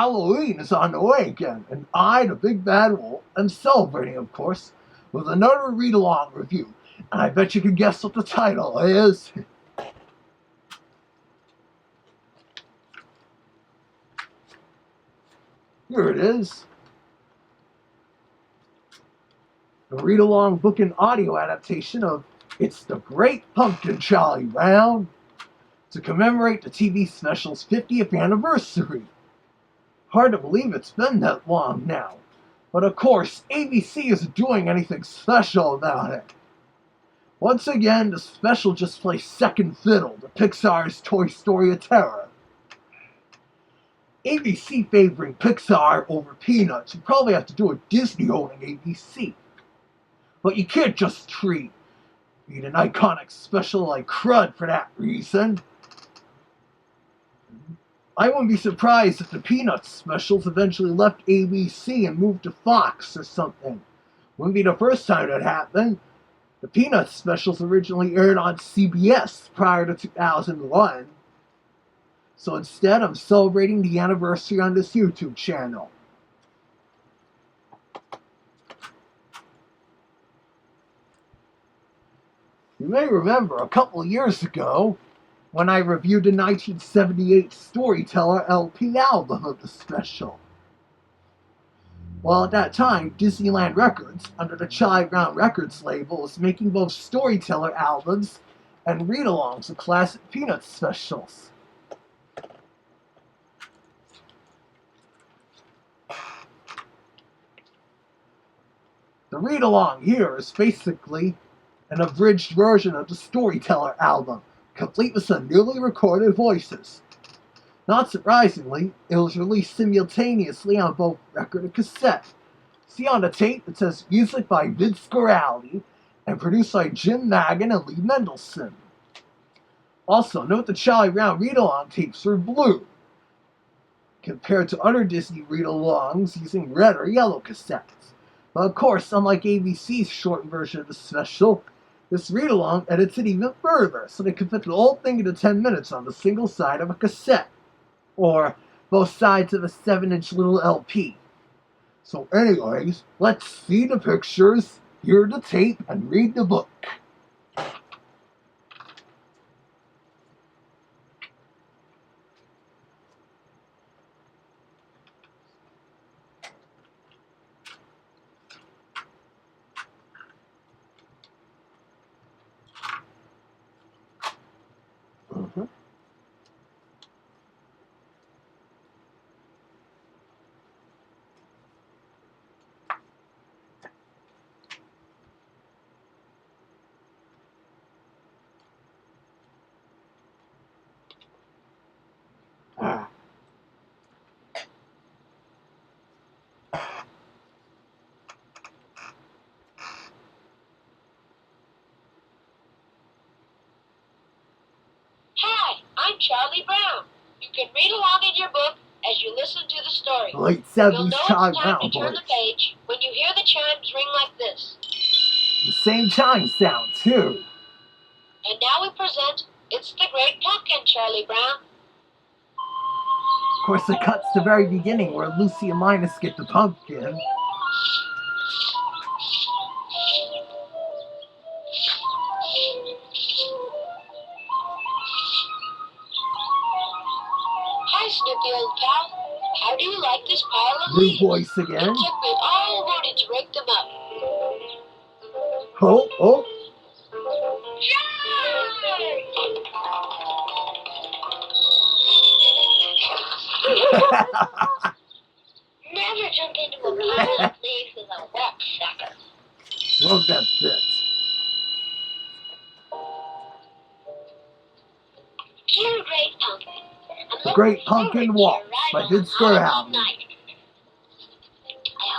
Halloween is on the way again, and I, the Big Bad Wolf, am celebrating, of course, with another read-along review. And I bet you can guess what the title is. Here it is. The read-along book and audio adaptation of It's the Great Pumpkin, Charlie Brown, to commemorate the TV special's 50th anniversary. Hard to believe it's been that long now. But of course, ABC isn't doing anything special about it. Once again, the special just plays second fiddle to Pixar's Toy Story of Terror. ABC favoring Pixar over Peanuts would probably have to do with Disney owning ABC. But you can't just treat an iconic special like crud for that reason. I wouldn't be surprised if the Peanuts specials eventually left ABC and moved to Fox or something. Wouldn't be the first time that happened. The Peanuts specials originally aired on CBS prior to 2001. So instead, I'm celebrating the anniversary on this YouTube channel. You may remember a couple of years ago when I reviewed the 1978 Storyteller LP album of the special. Well, at that time, Disneyland Records, under the Charlie Brown Records label, was making both Storyteller albums and read-alongs of classic Peanuts specials. The read-along here is basically an abridged version of the Storyteller album, complete with some newly recorded voices. Not surprisingly, it was released simultaneously on both record and cassette. See on the tape, it says music by Vince Guaraldi and produced by Jim Magan and Lee Mendelson. Also, note the Charlie Brown read-along tapes were blue, compared to other Disney read-alongs using red or yellow cassettes. But of course, unlike ABC's shortened version of the special, this read-along edits it even further, so they could fit the whole thing into 10 minutes on the single side of a cassette, or both sides of a 7-inch little LP. So anyways, let's see the pictures, hear the tape, and read the book. I'm Charlie Brown. You can read along in your book as you listen to the story. Late You'll 70s know Charlie it's time Brown to turn voice. the page when you hear the chimes ring like this. The same chime sound, too. And now we present It's the Great Pumpkin, Charlie Brown. Of course, it cuts to the very beginning where Lucy and Linus get the pumpkin. Hi, Snoopy, old pal. How do you like this pile of New leaves? voice again. It took me all morning to rake them up. Oh, oh. Never jump into a pile of leaves with a wet sucker. Love that bit. Dear Great Pumpkin, The Great Pumpkin Waltz by Vince Guaraldi. I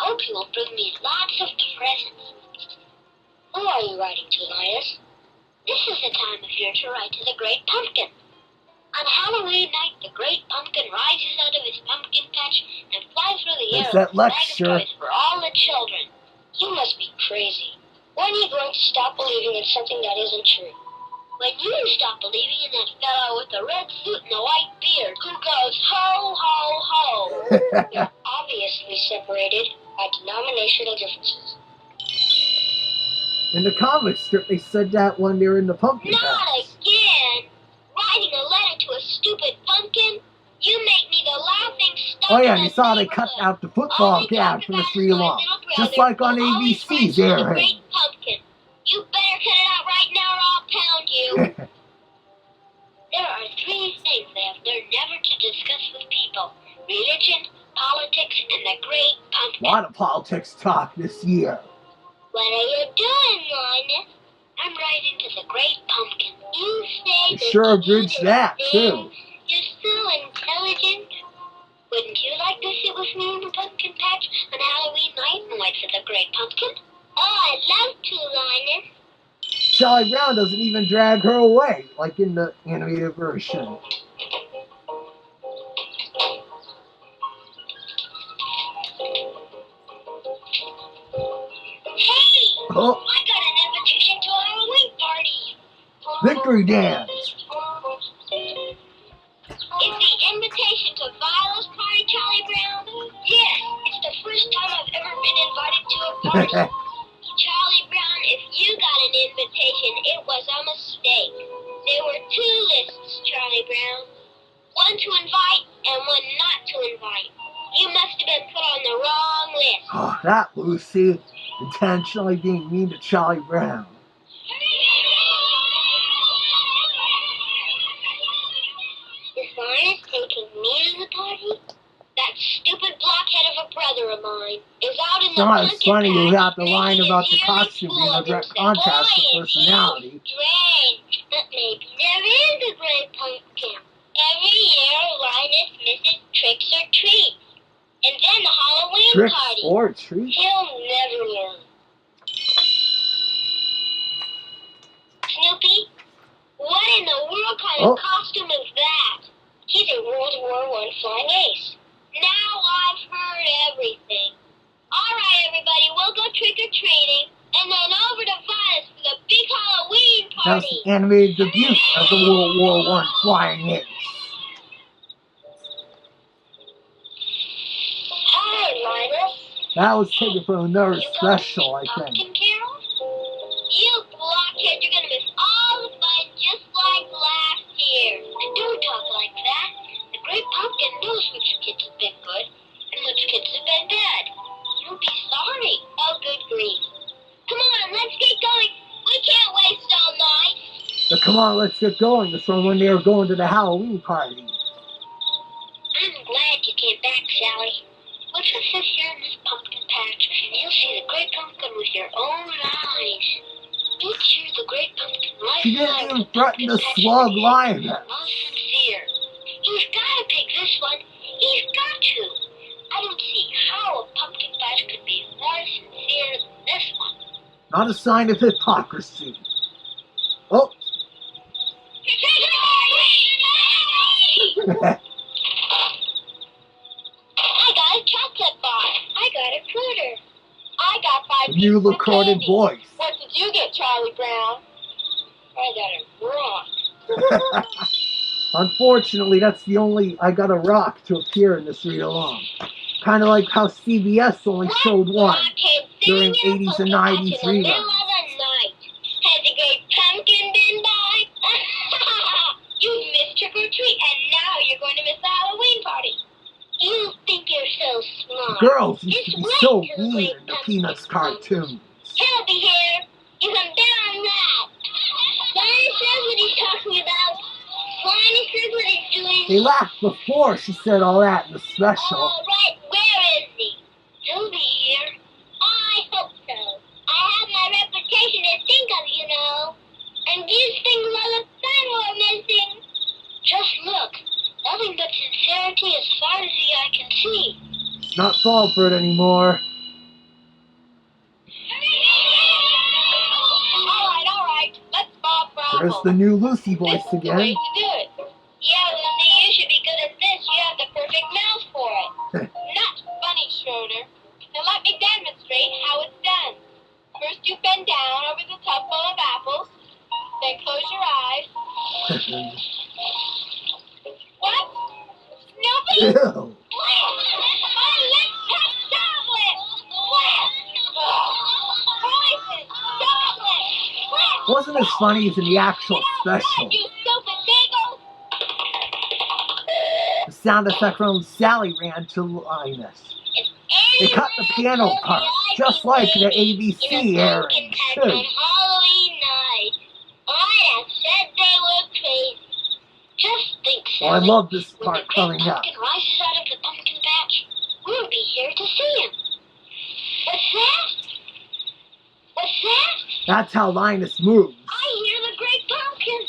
hope you will bring me lots of presents. Who are you writing to, Linus? This is the time of year to write to the Great Pumpkin. On Halloween night, the Great Pumpkin rises out of his pumpkin patch and flies through the air There's that with a bag of lecture. toys for all the children. You must be crazy. When are you going to stop believing in something that isn't true? When you stop believing in that fellow with the red suit and the white beard who goes ho, ho, ho. They're obviously separated by denominational differences. In the comic strip, they said that when they were in the pumpkin Not patch. again! Writing a letter to a stupid pumpkin? You make me the laughing stock Oh yeah, of and you the saw they cut neighborhood. out the All football they gag talk from about this is read my along. little Just brother like on who always ABC's writes to the airing. great pumpkin. You better cut it out right now or I'll pound you. There are three things they have learned never to discuss with people: religion, politics, and the great A pumpkin. lot of politics talk this year. What are you doing, Linus? I'm writing to the great pumpkin. You say They the sure cutest abridged that, thing. too. You're so intelligent. Wouldn't you like to sit with me in the pumpkin patch on Halloween night and wait for the great pumpkin? Oh, I'd love to, Linus. Charlie Brown doesn't even drag her away, like in the animated version. Hey! Oh, I got an invitation to a Halloween party. victory dance. Is the invitation to Violet's party, Charlie Brown? Yes, it's the first time I've ever been invited to a party. Charlie Brown, if you got an invitation, it was a mistake. There were two lists, Charlie Brown. One to invite and one not to invite. You must have been put on the wrong list. Oh, that Lucy, intentionally being mean to Charlie Brown. Is Linus taking me to the party? That stupid blockhead of a brother of mine is out in the Not as pumpkin funny patch without the making line his about the yearly costume fool being a of direct himself. contrast to Boy, is he personality. strange. But maybe there is a great pumpkin. Every year, Linus misses tricks or treats. And then the Halloween Tricks party. or treats? He'll never learn. Snoopy, what in the world kind of costume is that? He's a World War I flying ace. Now I've heard everything. All right, everybody, we'll go trick-or-treating, and then over to Violet's for the big Halloween That was party. the animated debut of the World War I flying ace. Hi, Linus. That was taken from another You going to special, I sing think. Pumpkin Carol? You blockhead, you're going to miss all the fun just like last year. Don't talk like that. The great pumpkin knows which kids have been good and which kids have been bad. You'll be sorry. Oh, good grief. Come on, let's get going. We can't waste all night. So come on, let's get going. That's from when they were going to the Halloween party. I'm glad you came back, Sally. Let's just sit here in this pumpkin patch and you'll see the great pumpkin with your own eyes. Make sure the great pumpkin lies She didn't even threaten to slug Linus. most sincere. He's got to pick this one. He's got to. I don't see how a pumpkin patch could be more sincere than this one. Not a sign of hypocrisy. Oh, I got a chocolate bar. I got a critter. I got 5 new pieces of recorded candy. voice. What did you get, Charlie Brown? I got a rock. Unfortunately, that's the only I got a rock to appear in this read along. Kind of like how CBS only showed one during 80s and 90s in the middle reruns. of the night. Has the great pumpkin been by? You missed trick or treat, and now you're going to miss the Halloween party. You think you're so smart. Girls used to be Just so wait till the mean great in the pumpkin Peanuts comes. cartoons. He'll be here. You can bet on that. Linus knows what he's talking about. Linus knows what he's doing. They laughed before she said all that in the special. All right, where is he? He'll be here. I hope so. I have my reputation to think of, you know. And these things are the fun we're missing. Just look. Nothing but sincerity as far as the eye can see. It's not Falford anymore. All right. Let's Bob Bravo. There's the new Lucy voice This is the way again. to do it. Yeah, Lucy, you should be good at this. You have the perfect mouth for it. Not funny, Schroeder. Now let me demonstrate how it's done. First you bend down over the tub full of apples. Then close your eyes. What? Snoopy? Ew. wasn't as funny as in the actual special. You stupid beagle! The sound effect from Sally ran to Linus. They cut the piano part, just like the ABC airings, too. On Halloween night. I'd have said they were crazy. Just think, Sally. Oh, I love this part coming When the up. great pumpkin rises out of the pumpkin patch, we'll be here to see him. What's that? What's that? That's how Linus moves. I hear the great pumpkin.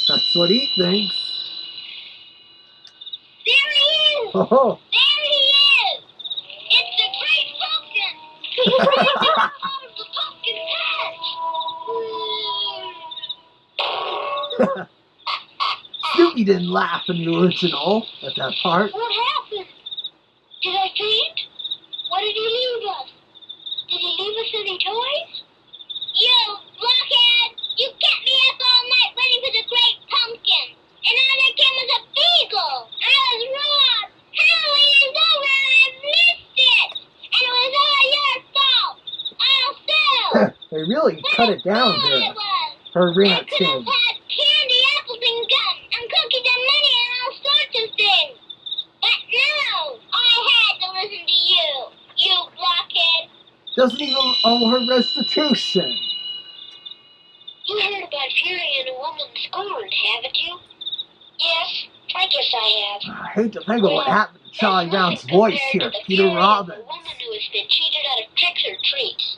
That's what he thinks. There he is. Oh. There he is. It's the great pumpkin. He's rising out of the pumpkin patch. Snoopy didn't laugh in the original at that part. What happened? Did I faint? What did he leave us? Did he leave us any toys? You blockhead! You kept me up all night waiting for the great pumpkin. And all that came was a beagle. I was wrong. Halloween is over and I missed it. And it was all your fault. Also, They really cut it down what there. it was. Her I could have ranting. had candy, apples, and gum, and cookies and money and all sorts of things. But no, I had to listen to you, you blockhead. Doesn't even owe her restitution. You heard about Fury and a woman scorned, haven't you? Yes, I guess I have. I hate to think of what happened to Charlie Brown's voice here, Peter Robbins. A woman who has been cheated out of tricks or treats.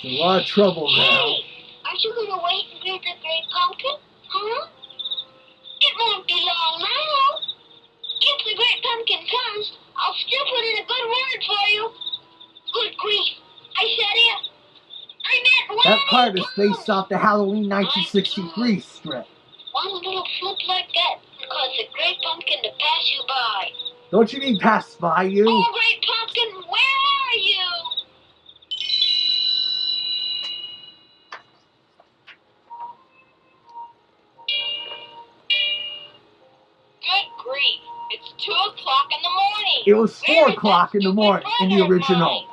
In a lot of trouble now. Hey, aren't you going to wait and greet the great pumpkin? Huh? It won't be long now. If the great pumpkin comes, I'll still put in a good word for you. Good grief. I said it. I meant when That part it is based comes. off the Halloween 1963 strip. One little flip like that will cause the great pumpkin to pass you by. Don't you mean pass by you? Oh, great pumpkin, where are you? Good grief. It's 2 o'clock in the morning. It was Where 4 is o'clock that in the stupid morning in the brother of original. mine?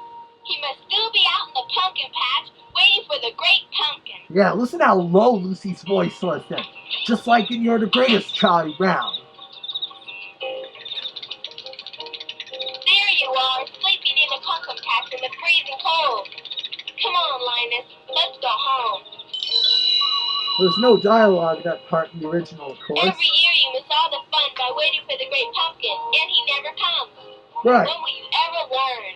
He must still be out in the pumpkin patch waiting for the great pumpkin. Yeah, listen how low Lucy's voice was then. Just like in You're the Greatest, Charlie Brown. There you are, sleeping in the pumpkin patch in the freezing cold. Come on, Linus, let's go home. There's no dialogue in that part in the original, of course. Every year you miss all the fun by waiting for the great pumpkin, and he never comes. Right. When will you ever learn?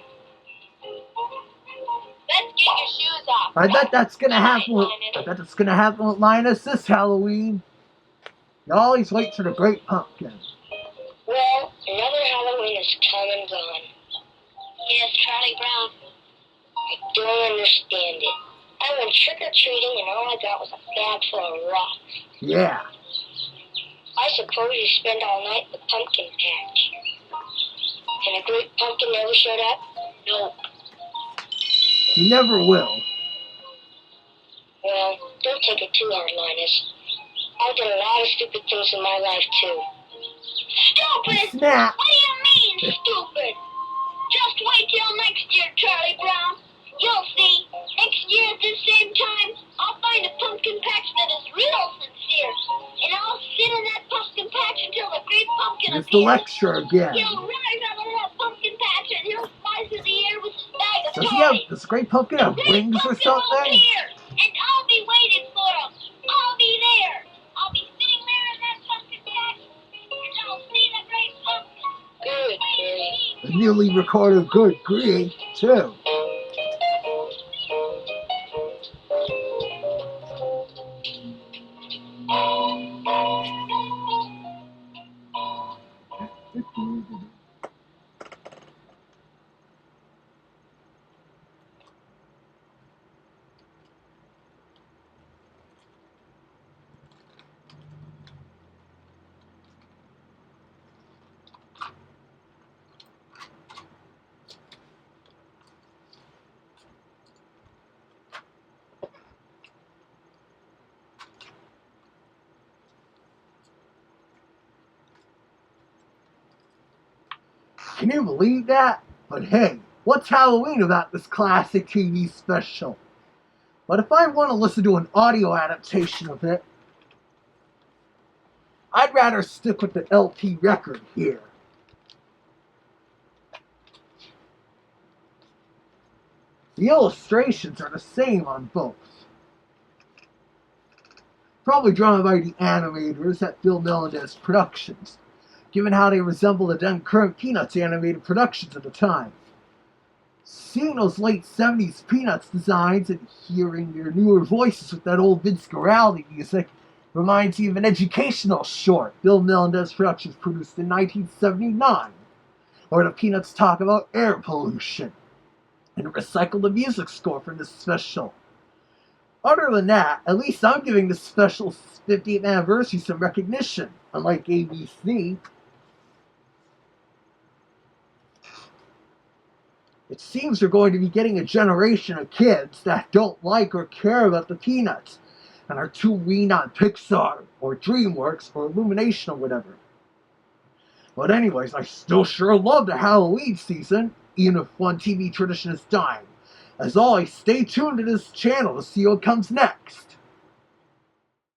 Let's get your shoes off. I bet that's gonna Good night, happen with, Linus. I bet that's gonna happen with Linus this Halloween. You always wait for the great pumpkin. Well, another Halloween has come and gone. Yes, Charlie Brown. I don't understand it. I went trick-or-treating and all I got was a bag full of rocks. Yeah. I suppose you spend all night in the pumpkin patch. And the great pumpkin never showed up? Nope. He never will. Well, don't take it too hard, Linus. I've done a lot of stupid things in my life, too. Stupid? Snap. What do you mean, stupid? Just wait till next year, Charlie Brown. You'll see. Next year at this same time, I'll find a pumpkin patch that is real sincere. And I'll sit in that pumpkin patch until the great pumpkin It's the appears. lecture again. He'll rise out of that pumpkin patch and he'll fly through the air with his bag of Does toys. he have, does the great pumpkin have The great wings or pumpkin will something? appear, and I'll be waiting for him. I'll be there. I'll be sitting there in that pumpkin patch, and I'll see the great pumpkin. Good grief. The newly recorded Good Grief, too. Can you believe that? But hey, what's Halloween about this classic TV special? But if I want to listen to an audio adaptation of it, I'd rather stick with the LP record here. The illustrations are the same on both. Probably drawn by the animators at Bill Melendez Productions, given how they resemble the then current Peanuts animated productions at the time. Seeing those late 70s Peanuts designs and hearing their newer voices with that old Vince Guaraldi music reminds me of an educational short Bill Melendez Productions produced in 1979, where the Peanuts talk about air pollution and recycle the music score from this special. Other than that, at least I'm giving this special's 50th anniversary some recognition, unlike ABC. It seems we're going to be getting a generation of kids that don't like or care about the Peanuts and are too lean on Pixar or DreamWorks or Illumination or whatever. But anyways, I still sure love the Halloween season, even if one TV tradition is dying. As always, stay tuned to this channel to see what comes next.